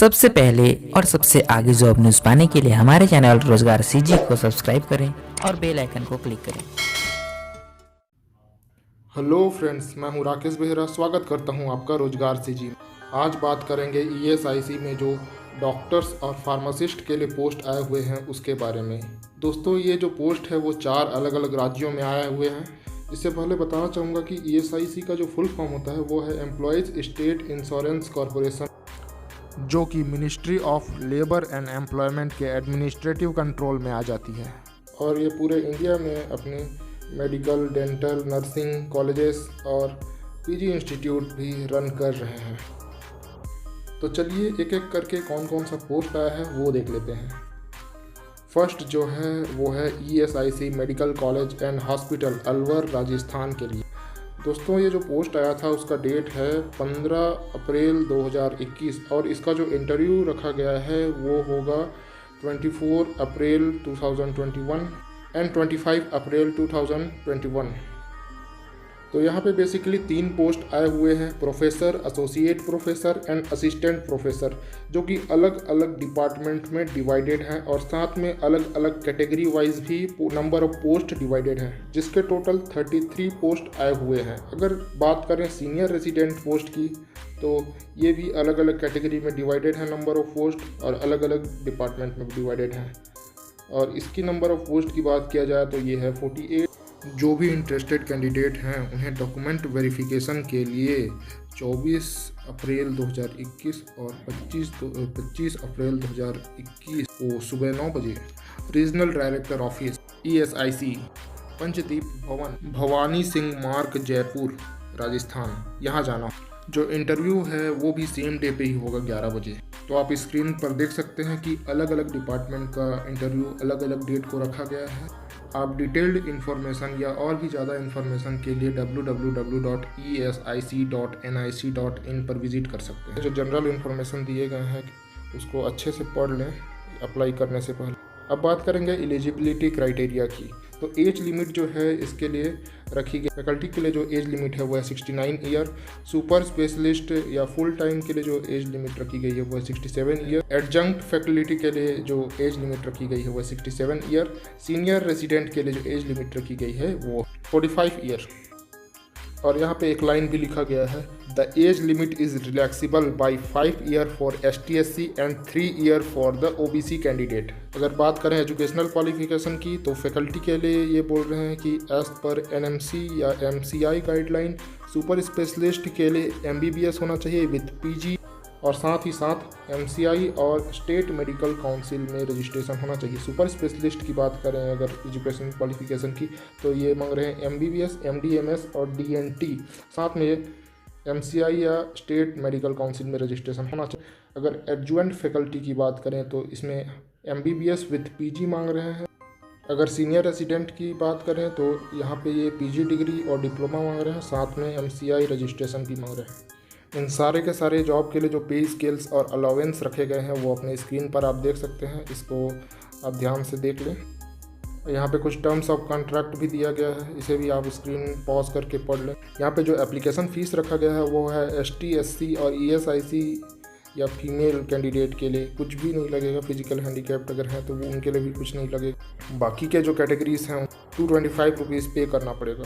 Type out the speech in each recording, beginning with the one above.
सबसे पहले और सबसे आगे जॉब न्यूज़ पाने के लिए हमारे चैनल रोजगार सीजी को सब्सक्राइब करें और बेल आइकन को क्लिक करें। हेलो फ्रेंड्स, मैं हूं राकेश बेहरा। स्वागत करता हूं आपका रोजगार सीजी। आज बात करेंगे ईएसआईसी में जो डॉक्टर्स और फार्मासिस्ट के लिए पोस्ट आए हुए हैं उसके बारे में। दोस्तों, ये जो पोस्ट है वो 4 अलग अलग राज्यों में आए हुए हैं। इससे पहले बताना चाहूँगा कि ईएसआईसी का जो फुल फॉर्म होता है वो है एम्प्लॉयज़ स्टेट इंश्योरेंस कॉरपोरेशन, जो कि ministry of labour and employment के एडमिनिस्ट्रेटिव कंट्रोल में आ जाती है। और ये पूरे इंडिया में अपने मेडिकल, डेंटल, नर्सिंग कॉलेजेस और पीजी इंस्टीट्यूट भी रन कर रहे हैं। तो चलिए एक एक करके कौन कौन सा पोस्ट आया है वो देख लेते हैं। फर्स्ट जो है वो है ESIC medical college and hospital Alwar Rajasthan के लिए। दोस्तों, ये जो पोस्ट आया था उसका डेट है 15 अप्रैल 2021 और इसका जो इंटरव्यू रखा गया है वो होगा 24 अप्रैल 2021 एंड 25 अप्रैल 2021। तो यहाँ पे बेसिकली 3 पोस्ट आए हुए हैं, professor, associate professor and assistant professor, जो कि अलग अलग डिपार्टमेंट में डिवाइडेड हैं और साथ में अलग अलग कैटेगरी वाइज भी नंबर ऑफ पोस्ट डिवाइडेड हैं, जिसके टोटल 33 पोस्ट आए हुए हैं। अगर बात करें सीनियर रेजिडेंट पोस्ट की तो ये भी अलग अलग कैटेगरी में डिवाइडेड है नंबर ऑफ पोस्ट और अलग अलग डिपार्टमेंट में डिवाइडेड हैं। और इसकी नंबर ऑफ पोस्ट की बात किया जाए तो ये है 48। जो भी इंटरेस्टेड कैंडिडेट हैं उन्हें डॉक्यूमेंट वेरिफिकेशन के लिए 24 अप्रैल 2021 और 25 अप्रैल 2021 को सुबह 9 बजे regional director office ESIC Panchdeep भवन, भवानी सिंह मार्ग, जयपुर, राजस्थान, यहाँ जाना। जो इंटरव्यू है वो भी सेम डे पे ही होगा 11 बजे। तो आप स्क्रीन पर देख सकते हैं कि अलग अलग डिपार्टमेंट का इंटरव्यू अलग अलग डेट को रखा गया है। आप डिटेल्ड इन्फॉर्मेशन या और भी ज़्यादा इन्फॉर्मेशन के लिए www.esi.nic.in पर विजिट कर सकते हैं। जो जनरल इन्फॉर्मेशन दिए गए हैं उसको अच्छे से पढ़ लें अप्लाई करने से पहले। अब बात करेंगे एलिजिबिलिटी क्राइटेरिया की। तो एज लिमिट जो है इसके लिए रखी गई, फैकल्टी के लिए जो एज लिमिट है वो है 69 ईयर, सुपर स्पेशलिस्ट या फुल टाइम के लिए जो एज लिमिट रखी गई है वो है 67 ईयर, एडजंक्ट फैकल्टी के लिए जो एज लिमिट रखी गई है वो है 67 ईयर, सीनियर रेजिडेंट के लिए जो एज लिमिट रखी गई है वो 45 ईयर। और यहाँ पे एक लाइन भी लिखा गया है, the age limit is relaxable by 5 year for STSC and 3 year for the OBC candidate. अगर बात करें एजुकेशनल क्वालिफिकेशन की तो फैकल्टी के लिए ये बोल रहे हैं कि एज पर NMC या MCI गाइडलाइन, सुपर स्पेशलिस्ट के लिए MBBS होना चाहिए विथ PG और साथ ही साथ MCI और स्टेट मेडिकल काउंसिल में रजिस्ट्रेशन होना चाहिए। सुपर स्पेशलिस्ट की बात करें अगर एजुकेशन क्वालिफिकेशन की तो ये मांग रहे हैं MBBS, MDMS और DNT, साथ में MCI या स्टेट मेडिकल काउंसिल में रजिस्ट्रेशन होना चाहिए। अगर एडजुएंट फैकल्टी की बात करें तो इसमें MBBS विथ PG मांग रहे हैं। अगर सीनियर रेजिडेंट की बात करें तो यहाँ पे ये PG डिग्री और डिप्लोमा मांग रहे हैं, साथ में MCI रजिस्ट्रेशन भी मांग रहे हैं। इन सारे के सारे जॉब के लिए जो पे स्केल्स और अलाउंस रखे गए हैं वो अपने स्क्रीन पर आप देख सकते हैं, इसको आप ध्यान से देख लें। यहाँ पे कुछ टर्म्स ऑफ कॉन्ट्रैक्ट भी दिया गया है, इसे भी आप स्क्रीन पॉज करके पढ़ लें। यहाँ पे जो एप्लीकेशन फ़ीस रखा गया है वो है ST, SC और ESIC या फीमेल कैंडिडेट के लिए कुछ भी नहीं लगेगा। फिजिकल हैंडीकैप्ड अगर हैं तो वो उनके लिए भी कुछ नहीं लगेगा। बाकी के जो कैटेगरीज हैं 225 रुपीज़ पे करना पड़ेगा।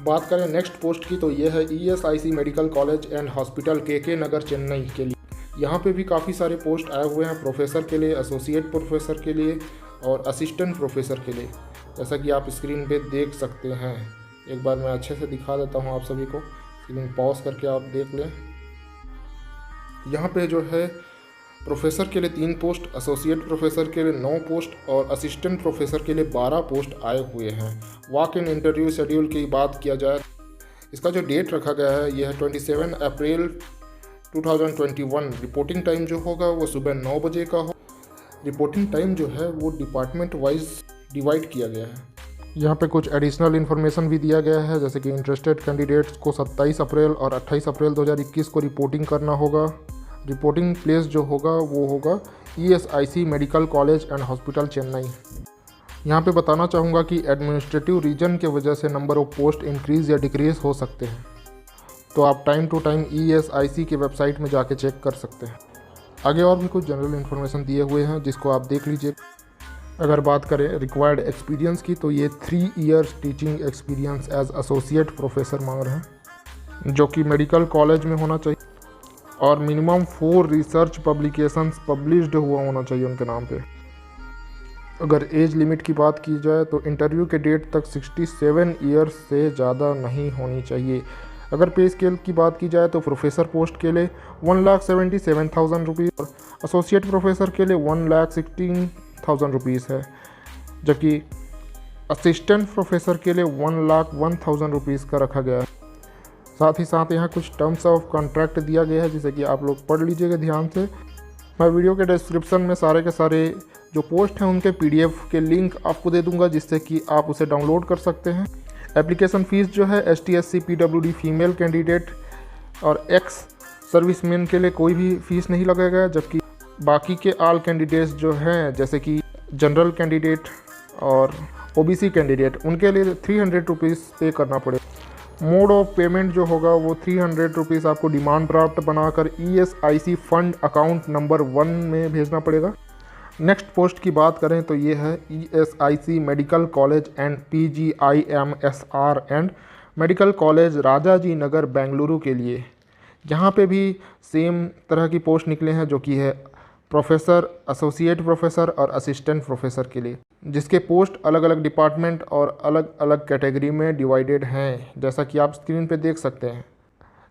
बात करें नेक्स्ट पोस्ट की तो ये है ESIC medical college and hospital KK नगर, चेन्नई के लिए। यहाँ पे भी काफ़ी सारे पोस्ट आए हुए हैं, प्रोफेसर के लिए, एसोसिएट प्रोफेसर के लिए और असिस्टेंट प्रोफेसर के लिए, जैसा कि आप स्क्रीन पे देख सकते हैं। एक बार मैं अच्छे से दिखा देता हूँ आप सभी को, स्क्रीन पॉज करके आप देख लें। यहाँ पे जो है प्रोफेसर के लिए 3 पोस्ट, एसोसिएट प्रोफेसर के लिए 9 पोस्ट और असिस्टेंट प्रोफेसर के लिए 12 पोस्ट आए हुए हैं। वॉक इन इंटरव्यू शेड्यूल की बात किया जाए, इसका जो डेट रखा गया है यह है 27 अप्रैल 2021। रिपोर्टिंग टाइम जो होगा वो सुबह 9 बजे का हो। रिपोर्टिंग टाइम जो है वो डिपार्टमेंट वाइज डिवाइड किया गया है। यहाँ पे कुछ एडिशनल इन्फॉर्मेशन भी दिया गया है, जैसे कि इंटरेस्टेड कैंडिडेट्स को 27 अप्रैल और 28 अप्रैल 2021 को रिपोर्टिंग करना होगा। रिपोर्टिंग प्लेस जो होगा वो होगा ESIC medical college and hospital, Chennai. यहाँ पे बताना चाहूँगा कि एडमिनिस्ट्रेटिव रीजन के वजह से नंबर ऑफ पोस्ट इंक्रीज़ या डिक्रीज़ हो सकते हैं, तो आप टाइम टू टाइम ईएसआईसी की वेबसाइट में जाके चेक कर सकते हैं। आगे और भी कुछ जनरल इन्फॉर्मेशन दिए हुए हैं जिसको आप देख लीजिए। अगर बात करें रिक्वायर्ड एक्सपीरियंस की, तो ये 3 years teaching experience as associate professor मांग रहे हैं, जो कि मेडिकल कॉलेज में होना चाहिए, और मिनिमम 4 रिसर्च पब्लिकेशंस पब्लिश्ड हुआ होना चाहिए उनके नाम पे। अगर एज लिमिट की बात की जाए तो इंटरव्यू के डेट तक 67 ईयर्स से ज़्यादा नहीं होनी चाहिए। अगर पे स्केल की बात की जाए तो प्रोफेसर पोस्ट के लिए 1,77,000 रुपीज़ और एसोसिएट प्रोफेसर के लिए 1,16,000 रुपीज़ है, जबकि असिस्टेंट प्रोफेसर के लिए 1,01,000 रुपीज़ का रखा गया है। साथ ही साथ यहाँ कुछ टर्म्स ऑफ कॉन्ट्रैक्ट दिया गया है जिसे कि आप लोग पढ़ लीजिएगा ध्यान से। मैं वीडियो के डिस्क्रिप्शन में सारे के सारे जो पोस्ट हैं उनके PDF के लिंक आपको दे दूंगा, जिससे कि आप उसे डाउनलोड कर सकते हैं। एप्लीकेशन फ़ीस जो है ST/SC PWD फीमेल कैंडिडेट और एक्स सर्विसमैन के लिए कोई भी फ़ीस नहीं लगेगा, जबकि बाकी के ऑल कैंडिडेट्स जो हैं जैसे कि जनरल कैंडिडेट और OBC कैंडिडेट, उनके लिए 300 रुपीज़ पे करना पड़ेगा। मोड ऑफ पेमेंट जो होगा वो 300 रुपीज़ आपको डिमांड ड्राफ्ट बनाकर ESIC फंड अकाउंट नंबर 1 में भेजना पड़ेगा। नेक्स्ट पोस्ट की बात करें तो ये है ESIC medical college and PGIMSR and medical college Rajaji Nagar Bengaluru के लिए। यहाँ पे भी सेम तरह की पोस्ट निकले हैं, जो कि है प्रोफेसर, एसोसिएट प्रोफेसर और असिस्टेंट प्रोफेसर के लिए, जिसके पोस्ट अलग अलग डिपार्टमेंट और अलग अलग कैटेगरी में डिवाइडेड हैं, जैसा कि आप स्क्रीन पे देख सकते हैं,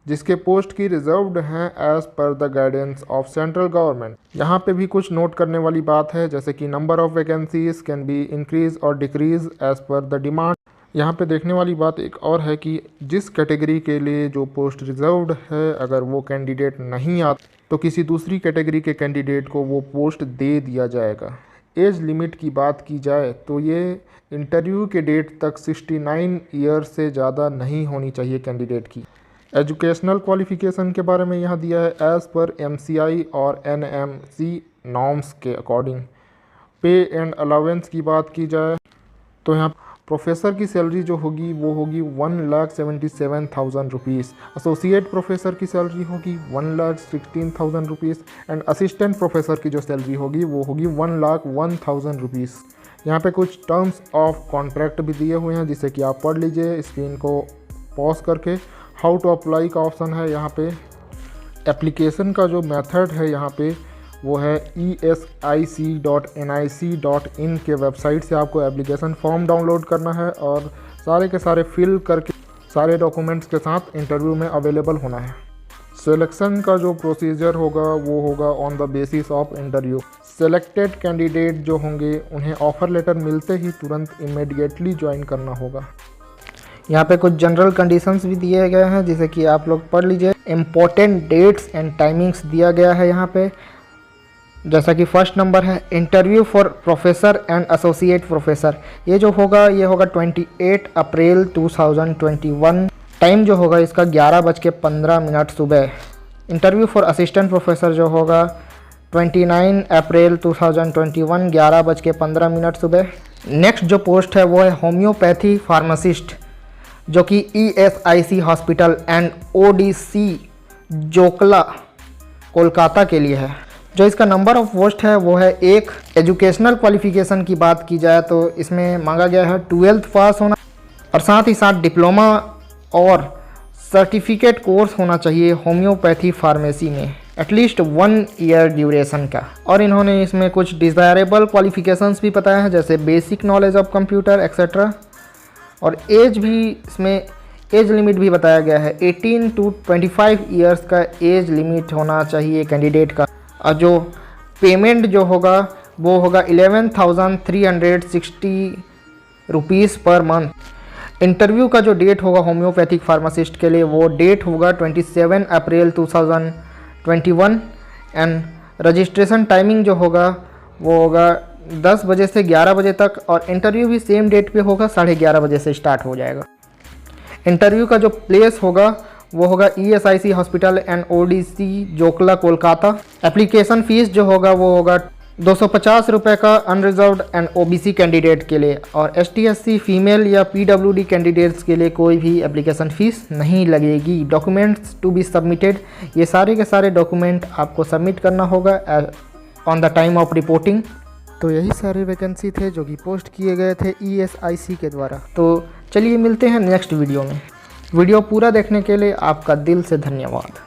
जिसके पोस्ट की रिजर्व्ड हैं as per the guidance of central government. यहाँ पे भी कुछ नोट करने वाली बात है, जैसे कि number of vacancies can be increase और decrease as per the demand. यहाँ पे देखने वाली बात एक और है कि जिस कैटेगरी के लिए जो पोस्ट रिजर्व्ड है, अगर वो कैंडिडेट नहीं आता तो किसी दूसरी कैटेगरी के कैंडिडेट को वो पोस्ट दे दिया जाएगा। एज लिमिट की बात की जाए तो ये इंटरव्यू के डेट तक 69 ईयर से ज़्यादा नहीं होनी चाहिए कैंडिडेट की। एजुकेशनल क्वालिफिकेशन के बारे में यहाँ दिया है एज़ पर MCI और NMC नॉर्म्स के अकॉर्डिंग। पे एंड अलाउंस की बात की जाए तो यहाँ प्रोफेसर की सैलरी जो होगी वो होगी 1,77,000 रुपीज़, एसोसिएट प्रोफेसर की सैलरी होगी 1,16,000 रुपीज़ एंड असिस्टेंट प्रोफेसर की जो सैलरी होगी वो होगी 1,01,000 रुपीज़। यहाँ पे कुछ टर्म्स ऑफ कॉन्ट्रैक्ट भी दिए हुए हैं, जिसे कि आप पढ़ लीजिए स्क्रीन को पॉज करके। हाउ टू अप्लाई का ऑप्शन है यहाँ पे। एप्लीकेशन का जो मेथड है यहाँ पे वो है esic.nic.in के वेबसाइट से आपको एप्लीकेशन फॉर्म डाउनलोड करना है और सारे के सारे फिल करके सारे डॉक्यूमेंट्स के साथ इंटरव्यू में अवेलेबल होना है। सिलेक्शन का जो प्रोसीजर होगा वो होगा on the basis of interview. Selected candidate जो होंगे उन्हें ऑफर लेटर मिलते ही तुरंत इमीडिएटली ज्वाइन करना होगा। यहाँ पे कुछ जनरल कंडीशंस भी दिए गए हैं, जिसे कि आप लोग पढ़ लीजिए। इम्पोर्टेंट डेट्स एंड टाइमिंग्स दिया गया है यहाँ पे, जैसा कि फर्स्ट नंबर है interview for professor and associate professor. ये जो होगा ये होगा 28 अप्रैल 2021। टाइम जो होगा इसका 11:15 सुबह। इंटरव्यू फॉर असिस्टेंट प्रोफेसर जो होगा 29 अप्रैल 2021 11:15 सुबह। नेक्स्ट जो पोस्ट है वो है होम्योपैथी फार्मासिस्ट, जो कि ESIC hospital and ODC Joka Kolkata के लिए है। जो इसका नंबर ऑफ पोस्ट है वो है 1। एजुकेशनल क्वालिफिकेशन की बात की जाए तो इसमें मांगा गया है 12th पास होना और साथ ही साथ डिप्लोमा और सर्टिफिकेट कोर्स होना चाहिए होम्योपैथी फार्मेसी में, एटलीस्ट 1 ईयर ड्यूरेशन का। और इन्होंने इसमें कुछ डिज़ायरेबल क्वालिफिकेशंस भी बताया है, जैसे basic knowledge of computer etcetera. और एज भी इसमें एज लिमिट भी बताया गया है, 18 to 25 ईयर्स का एज लिमिट होना चाहिए कैंडिडेट का। और जो पेमेंट जो होगा वो होगा 11,360 रुपीज़ पर मंथ। इंटरव्यू का जो डेट होगा होम्योपैथिक फार्मासिस्ट के लिए वो डेट होगा 27 अप्रैल 2021 एंड रजिस्ट्रेशन टाइमिंग जो होगा वो होगा 10 बजे से 11 बजे तक और इंटरव्यू भी सेम डेट पे होगा, 11:30 बजे से स्टार्ट हो जाएगा। इंटरव्यू का जो प्लेस होगा वो होगा ESIC hospital and ODC Joka Kolkata. Application fees जो होगा वो होगा 250 रुपये का अनरिजर्व्ड एंड ओबीसी कैंडिडेट के लिए, और ST/SC फीमेल या PWD कैंडिडेट्स के लिए कोई भी एप्लीकेशन फ़ीस नहीं लगेगी। डॉक्यूमेंट्स टू बी सबमिटेड, ये सारे के सारे डॉक्यूमेंट आपको सबमिट करना होगा on the time of reporting. तो यही सारे वैकेंसी थे जो कि पोस्ट किए गए थे ESIC के द्वारा। तो चलिए मिलते हैं नेक्स्ट वीडियो में। वीडियो पूरा देखने के लिए आपका दिल से धन्यवाद।